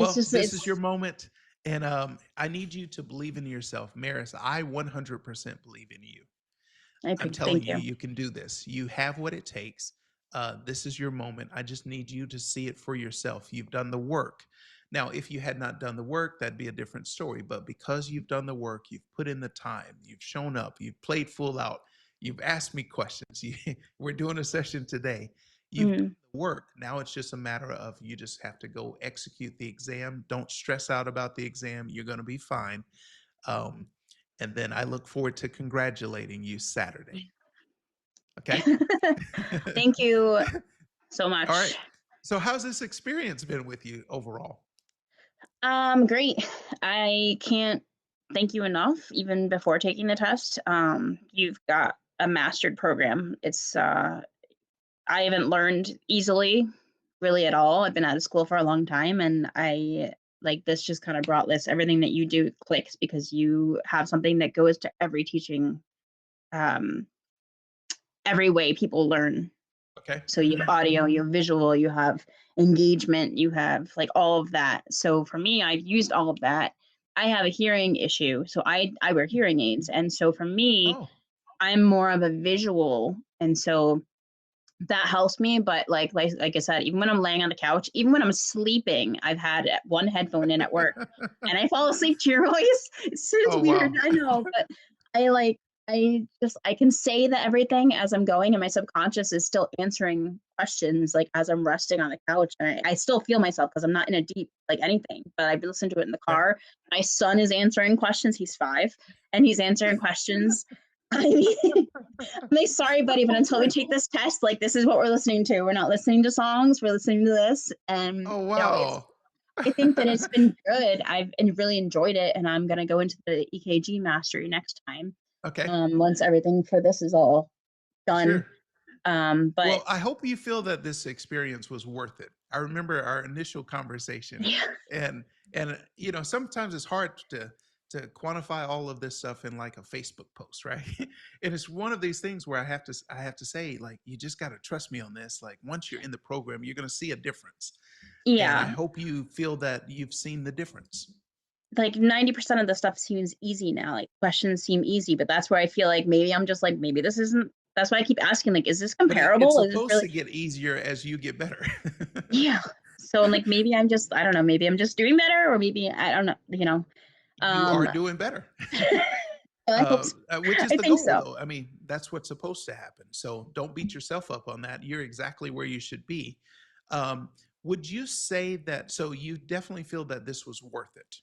It's Well, just, this is your it's, moment, and I need you to believe in yourself. Maris, I 100% believe in you. I I'm think, telling thank you, you. you can do this. You have what it takes. This is your moment. I just need you to see it for yourself. You've done the work. Now, if you had not done the work, that'd be a different story. But because you've done the work, you've put in the time, you've shown up, you've played full out, you've asked me questions. We're doing a session today. You've done Mm. the work. Now it's just a matter of you just have to go execute the exam. Don't stress out about the exam. You're going to be fine. Um, and then I look forward to congratulating you Saturday. Okay. Thank you so All right. much. So, how's this experience been with you overall? Great. I can't thank you enough, even before taking the test. You've got a mastered program. I haven't learned easily really at all. I've been out of school for a long time, and I like this just kind of brought this everything that you do clicks because you have something that goes to every teaching, um, every way people learn. Okay. So you have audio, you have visual, you have engagement, you have like all of that. So for me, I've used all of that. I have a hearing issue, so I wear hearing aids, and so for me, Oh, I'm more of a visual, and so that helps me. But like I said, even when I'm laying on the couch, even when I'm sleeping, I've had one headphone in at work, and I fall asleep to your voice. It's oh, weird, wow. I know, but I like I can say that everything as I'm going, and my subconscious is still answering questions like as I'm resting on the couch, and I still feel myself because I'm not in a deep like anything. But I listen to it in the Okay. car. My son is answering questions. He's 5, and he's answering questions. I mean, I'm like, sorry, buddy, but until we take this test, like, this is what we're listening to. We're not listening to songs. We're listening to this. And, Oh, you know, it's, wow. I think that it's been good. I've really enjoyed it. And I'm going to go into the EKG mastery next time. Okay. Once everything for this is all done. Sure. But Well, I hope you feel that this experience was worth it. I remember our initial conversation, yeah, and sometimes it's hard to quantify all of this stuff in like a Facebook post, right? And it's one of these things where I have to say, like, you just got to trust me on this. Like, once you're in the program, you're going to see a difference, and I yeah, hope you feel that you've seen the difference. like 90% of the stuff seems easy now. Like questions seem easy, but that's where I feel like maybe I'm just like, maybe this isn't, that's why I keep asking, like, is this But it's comparable? Is this supposed really, to get easier as you get better. yeah. So like maybe I'm just, I don't know, maybe I'm just doing better, or maybe I don't know. You are Um doing better. I hope so. Which is I the think goal, so. though. I mean, that's what's supposed to happen. So don't beat yourself up on that. You're exactly where you should be. Um, would you say that? So you definitely feel that this was worth it.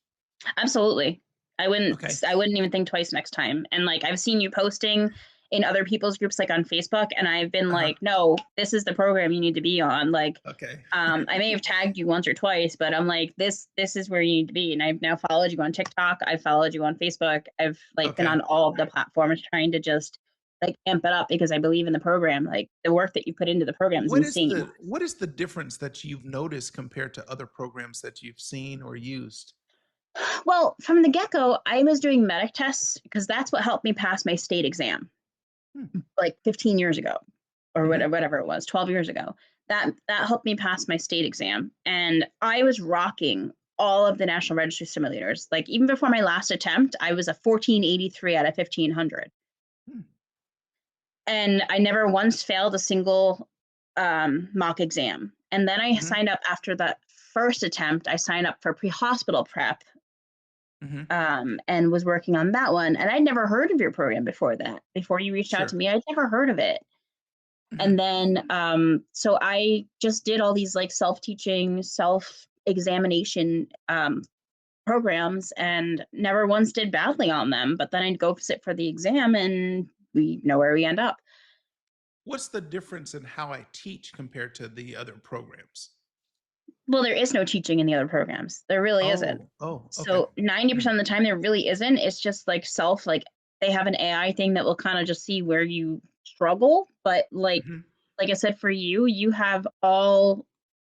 Absolutely. Okay. I wouldn't even think twice next time. And like I've seen you posting in other people's groups like on Facebook, and I've been Uh huh. like, no, this is the program you need to be on. Like Okay. I may have tagged you once or twice, but I'm like, this is where you need to be. And I've now followed you on TikTok. I've followed you on Facebook. I've like been Okay. on all of the platforms trying to just like amp it up because I believe in the program. Like the work that you put into the program is insane. What is the difference that you've noticed compared to other programs that you've seen or used? Well, from the get-go, I was doing medic tests because that's what helped me pass my state exam Hmm. like 15 years ago or Mm-hmm. whatever it was, 12 years ago. That helped me pass my state exam. And I was rocking all of the National Registry simulators. Like even before my last attempt, I was a 1483 out of 1500. Hmm. And I never once failed a single mock exam. And then I Mm-hmm. signed up after that first attempt, I signed up for pre-hospital prep Mm-hmm. and was working on that one. And I'd never heard of your program before that. Before you reached out to Sure. me, I'd never heard of it. Mm-hmm. And then, so I just did all these like self-teaching, self-examination programs and never once did badly on them. But then I'd go sit for the exam and we know where we end up. What's the difference in how I teach compared to the other programs? Well, there is no teaching in the other programs. There really isn't. Oh, oh, okay. So 90% of the time there really isn't. It's just like like they have an AI thing that will kind of just see where you struggle. But Mm-hmm. like I said, for you, you have all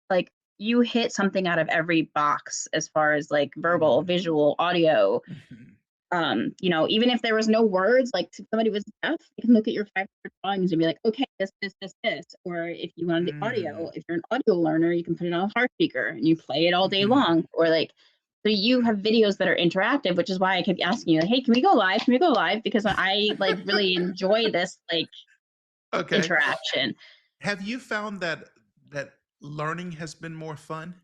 like you hit something out of every box as far as like verbal, Mm-hmm. visual, audio. Mm-hmm. Even if there was no words, like if somebody was deaf, you can look at your 5 drawings and be like, okay, this. Or if you wanted the audio, Mm. if you're an audio learner, you can put it on a car speaker and you play it all day Mhm. long. Or like, so you have videos that are interactive, which is why I kept asking you, like, hey, can we go live? Can we go live? Because I like really enjoy this like Okay. interaction. Have you found that learning has been more fun?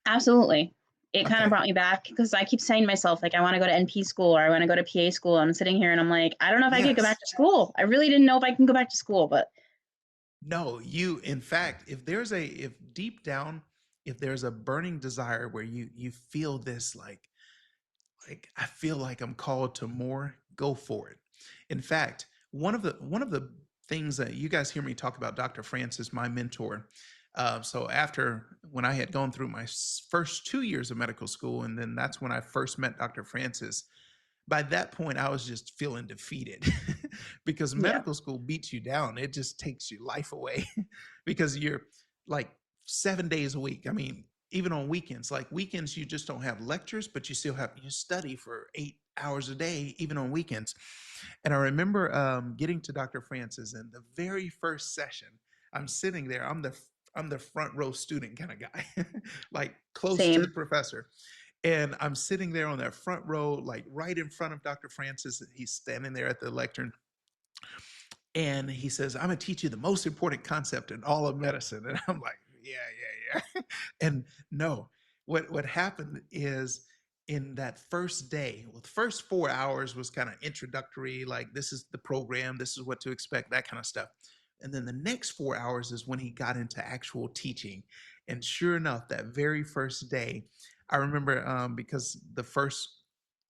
Absolutely. It kind of Okay. brought me back because I keep saying to myself, like, I want to go to NP school or I want to go to PA school. I'm sitting here and I'm like, I don't know if I could go back Yes. to school. I really didn't know if I can go back to school, but No, in fact, if deep down, if there's a burning desire where you feel this like I feel like I'm called to more, go for it. In fact, one of the things that you guys hear me talk about Dr. Francis, my mentor. So after when I had gone through my first 2 years of medical school, and then that's when I first met Dr. Francis. By that point, I was just feeling defeated because yeah, medical school beats you down. It just takes your life away because you're like 7 days a week. I mean, even on weekends, like weekends, you just don't have lectures, but you study for 8 hours a day, even on weekends. And I remember getting to Dr. Francis, and the very first session, I'm sitting there. I'm the front row student kind of guy, like close to the same. professor. And I'm sitting there on that front row, like right in front of Dr. Francis. He's standing there at the lectern. And he says, I'm going to teach you the most important concept in all of medicine. And I'm like, yeah. And no, what happened is in that first day, well, the first 4 hours was kind of introductory, like this is the program, this is what to expect, that kind of stuff. And then the next 4 hours is when he got into actual teaching. And sure enough, that very first day, I remember because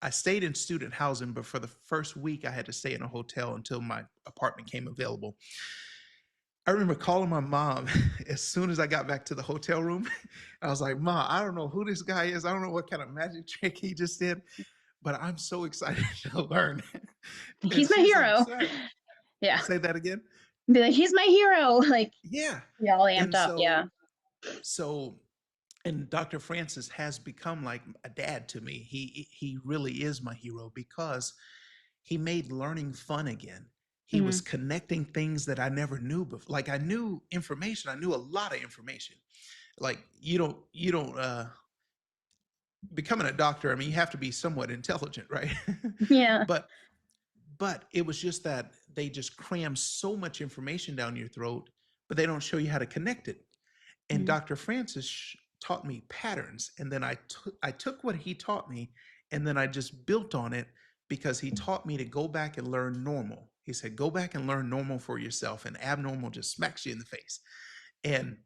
I stayed in student housing, but for the first week, I had to stay in a hotel until my apartment came available. I remember calling my mom as soon as I got back to the hotel room. I was like, "Ma, I don't know who this guy is. I don't know what kind of magic trick he just did, but I'm so excited to learn." And He's my she's like, hero. "Son, Yeah. say that again." Be like, he's my hero. Like, Yeah. yeah, all amped And up. Yeah. so and Dr. Francis has become like a dad to me. He really is my hero because he made learning fun again. He was Hmm. connecting things that I never knew before. Like I knew information. I knew a lot of information. Like you don't becoming a doctor, I mean, you have to be somewhat intelligent, right? Yeah. but but it was just that they just cram so much information down your throat, but they don't show you how to connect it. And Mhm. Dr. Francis taught me patterns, and then I took what he taught me, and then I just built on it because he taught me to go back and learn normal. He said, "Go back and learn normal for yourself, and abnormal just smacks you in the face." And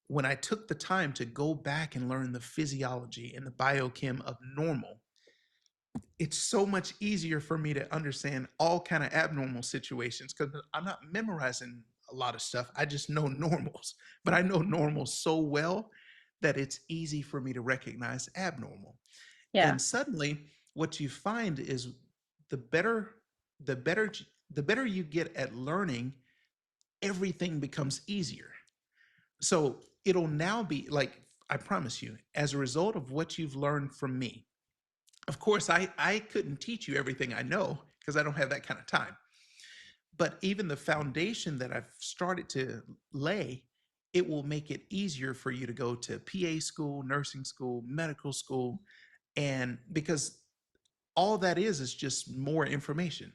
when I took the time to go back and learn the physiology and the biochem of normal, it's so much easier for me to understand all kind of abnormal situations because I'm not memorizing a lot of stuff. I just know normals, but I know normals so well that it's easy for me to recognize abnormal. Yeah. And suddenly, what you find is the better, the better, the better you get at learning, everything becomes easier. So it'll now be like I promise you, as a result of what you've learned from me, of course, I couldn't teach you everything I know because I don't have that kind of time. But even the foundation that I've started to lay, it will make it easier for you to go to PA school, nursing school, medical school. And because all that is just more information.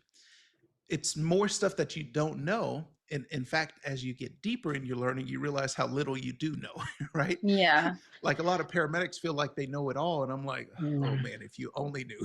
It's more stuff that you don't know. And in fact, as you get deeper in your learning, you realize how little you do know, right? Yeah. Like a lot of paramedics feel like they know it all. And I'm like, oh man, if you only knew.